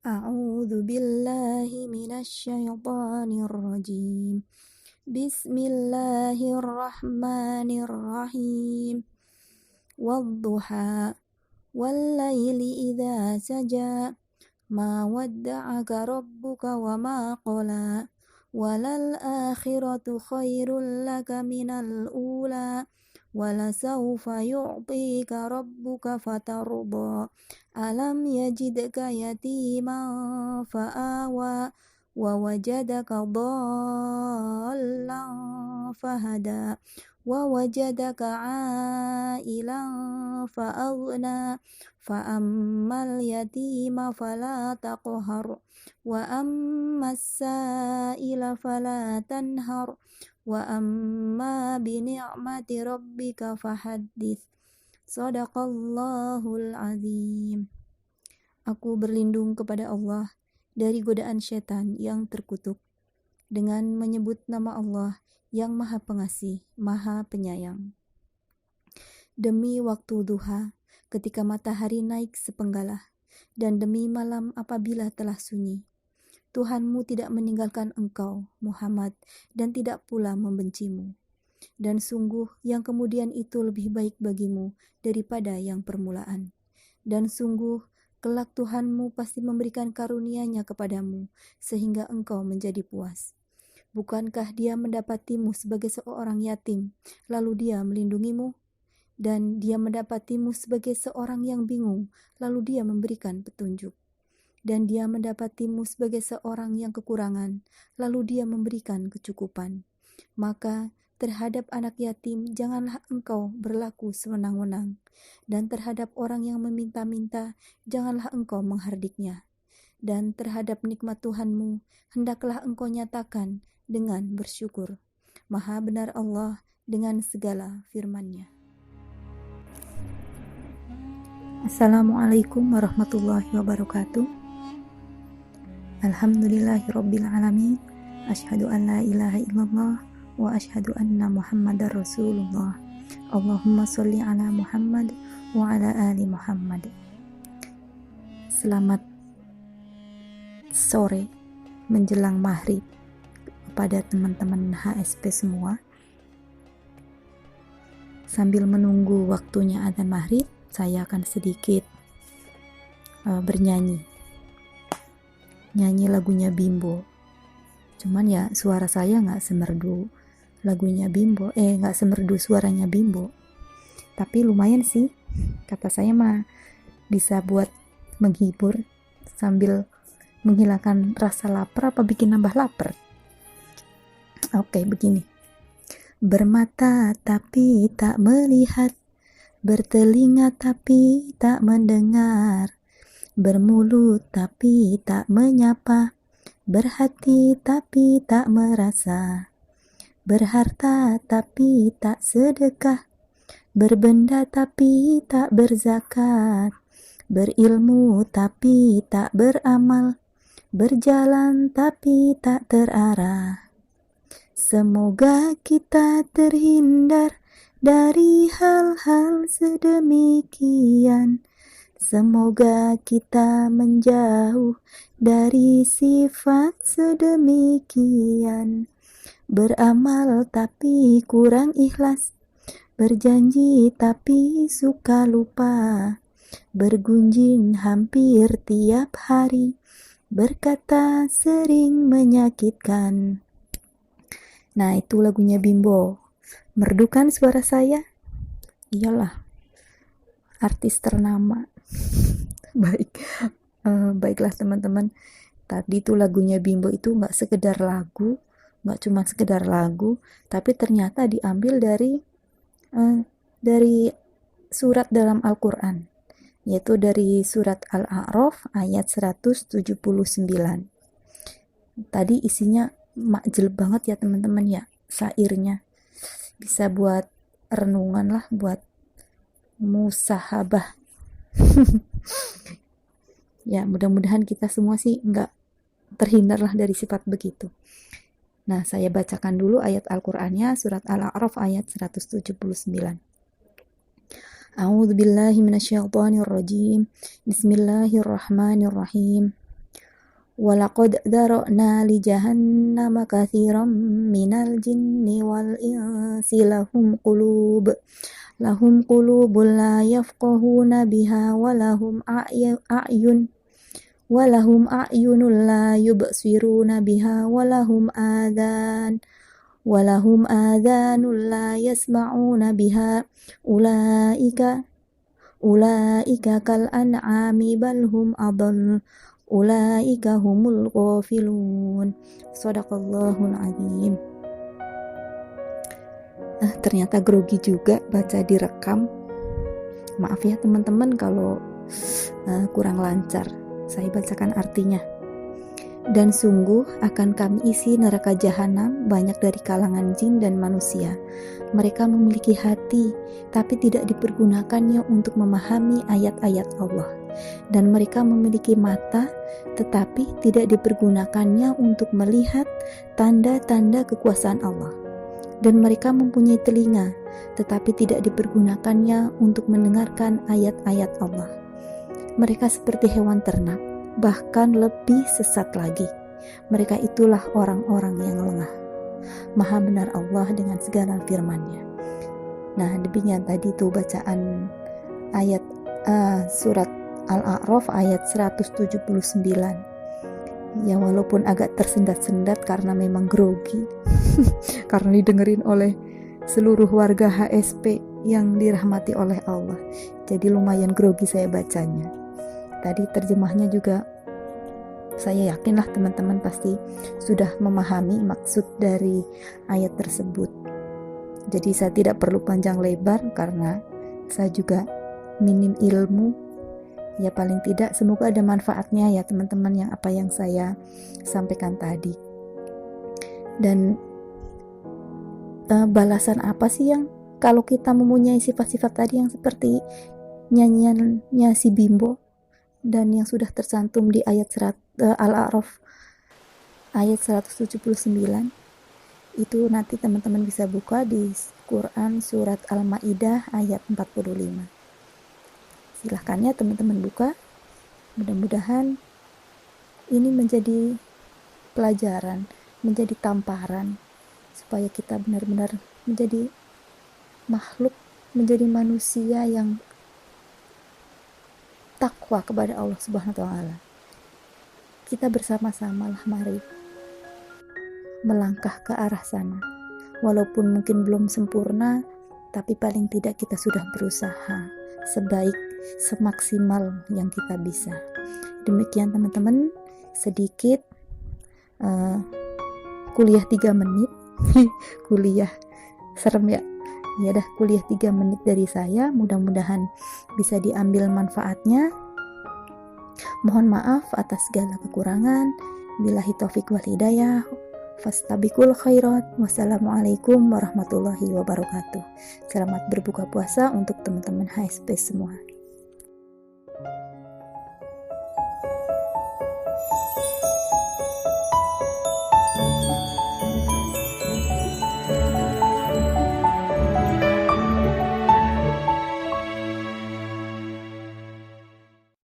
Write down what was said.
A'udzu billahi minasyaitonir rajim. Bismillahirrahmanirrahim. Wadduha wallaili idza saja. Ma wadda'aka rabbuka wa ma qala. Walal akhiratu khairul laka minal ula. Walasawfa yu'tika rabbuka fatarda. Alam yajidka yatiman fa'awa. Wa wajadaka dhallan fahada. Wa wajadaka 'ailan fa'aghna. Fa'ammal yatima fala taqhar. Wa ammas sa'ila fala tanhar. Wa amma bi ni'mati rabbika fahaddits. Shadaqallahul azim. Aku berlindung kepada Allah dari godaan setan yang terkutuk dengan menyebut nama Allah yang Maha Pengasih, Maha Penyayang. Demi waktu duha, ketika matahari naik sepenggalah, dan demi malam apabila telah sunyi, Tuhanmu tidak meninggalkan engkau, Muhammad, dan tidak pula membencimu. Dan sungguh yang kemudian itu lebih baik bagimu daripada yang permulaan. Dan sungguh kelak Tuhanmu pasti memberikan karunia-Nya kepadamu, sehingga engkau menjadi puas. Bukankah Dia mendapatimu sebagai seorang yatim, lalu Dia melindungimu? Dan Dia mendapatimu sebagai seorang yang bingung, lalu Dia memberikan petunjuk. Dan Dia mendapatimu sebagai seorang yang kekurangan, lalu Dia memberikan kecukupan. Maka terhadap anak yatim janganlah engkau berlaku sewenang-wenang, dan terhadap orang yang meminta-minta janganlah engkau menghardiknya. Dan terhadap nikmat Tuhanmu hendaklah engkau nyatakan dengan bersyukur. Maha benar Allah dengan segala firman-Nya. Assalamualaikum warahmatullahi wabarakatuh. Alhamdulillahirabbil alamin. Asyhadu an la ilaha illallah wa asyhadu anna Muhammadar Rasulullah. Allahumma sholli ala Muhammad wa ala ali Muhammad. Selamat sore menjelang maghrib kepada teman-teman HSP semua. Sambil menunggu waktunya adzan maghrib, saya akan sedikit bernyanyi lagunya Bimbo. Cuman ya suara saya nggak semerdu lagunya Bimbo, nggak semerdu suaranya Bimbo. Tapi lumayan sih, kata saya mah bisa buat menghibur sambil menghilangkan rasa lapar apa bikin nambah lapar. Oke, begini. Bermata tapi tak melihat, bertelinga tapi tak mendengar, bermulut tapi tak menyapa, berhati tapi tak merasa, berharta tapi tak sedekah, berbenda tapi tak berzakat, berilmu tapi tak beramal, berjalan tapi tak terarah. Semoga kita terhindar dari hal-hal sedemikian. Semoga kita menjauh dari sifat sedemikian. Beramal tapi kurang ikhlas, berjanji tapi suka lupa, bergunjing hampir tiap hari, berkata sering menyakitkan. Nah, itu lagunya Bimbo. Merdukan suara saya? Iyalah, artis ternama. Baiklah teman-teman. Tadi tuh lagunya Bimbo itu nggak sekedar lagu, nggak cuma sekedar lagu, tapi ternyata diambil dari surat dalam Al-Quran, yaitu dari surat Al-A'raf ayat 179. Tadi isinya makjel banget ya teman-teman ya, syairnya. Bisa buat renungan lah, buat musahabah. Ya, mudah-mudahan kita semua sih nggak terhindarlah dari sifat begitu. Nah, saya bacakan dulu ayat Al-Qur'annya, surat Al-A'raf ayat 179. A'udzu billahi minasyaitonir rajim. Bismillahirrahmanirrahim. walaqad dzara'na li jahannama katsiran minal jinni wal insi lahum qulubun la yafqahuna biha walahum a'yunun la yubsiruna biha walahum adhanun la yasma'una biha ulaika kal an'ami bal hum adall ulaika humul ghafilun. Shadaqallahul azim. Ternyata grogi juga baca direkam. Maaf ya teman-teman kalau kurang lancar. Saya bacakan artinya. Dan sungguh akan kami isi neraka jahanam banyak dari kalangan jin dan manusia. Mereka memiliki hati, tapi tidak dipergunakannya untuk memahami ayat-ayat Allah. Dan mereka memiliki mata, tetapi tidak dipergunakannya untuk melihat tanda-tanda kekuasaan Allah. Dan mereka mempunyai telinga, tetapi tidak dipergunakannya untuk mendengarkan ayat-ayat Allah. Mereka seperti hewan ternak, bahkan lebih sesat lagi. Mereka itulah orang-orang yang lengah. Maha benar Allah dengan segala firman-Nya. Nah, demikian tadi tuh bacaan ayat surat Al-A'raf ayat 179. Ya walaupun agak tersendat-sendat karena memang grogi karena didengerin oleh seluruh warga HSP yang dirahmati oleh Allah. Jadi lumayan grogi saya bacanya. Tadi terjemahnya juga saya yakinlah teman-teman pasti sudah memahami maksud dari ayat tersebut. Jadi saya tidak perlu panjang lebar karena saya juga minim ilmu. Ya paling tidak semoga ada manfaatnya ya teman-teman yang apa yang saya sampaikan tadi. Dan balasan apa sih yang kalau kita mempunyai sifat-sifat tadi yang seperti nyanyiannya si Bimbo dan yang sudah tercantum di ayat Al-A'raf ayat 179 itu nanti teman-teman bisa buka di Quran surat Al-Maidah ayat 45. Silahkan ya teman-teman buka. Mudah-mudahan ini menjadi pelajaran, menjadi tamparan supaya kita benar-benar menjadi makhluk, menjadi manusia yang takwa kepada Allah Subhanahu wa taala. Kita bersama-samalah mari melangkah ke arah sana. Walaupun mungkin belum sempurna, tapi paling tidak kita sudah berusaha semaksimal yang kita bisa. Demikian teman-teman, sedikit kuliah 3 menit kuliah serem ya. Ya dah, kuliah 3 menit dari saya, mudah-mudahan bisa diambil manfaatnya. Mohon maaf atas segala kekurangan. Billahi taufik wal hidayah. Fastabiqul khairat. Wassalamualaikum warahmatullahi wabarakatuh. Selamat berbuka puasa untuk teman-teman HSP semua.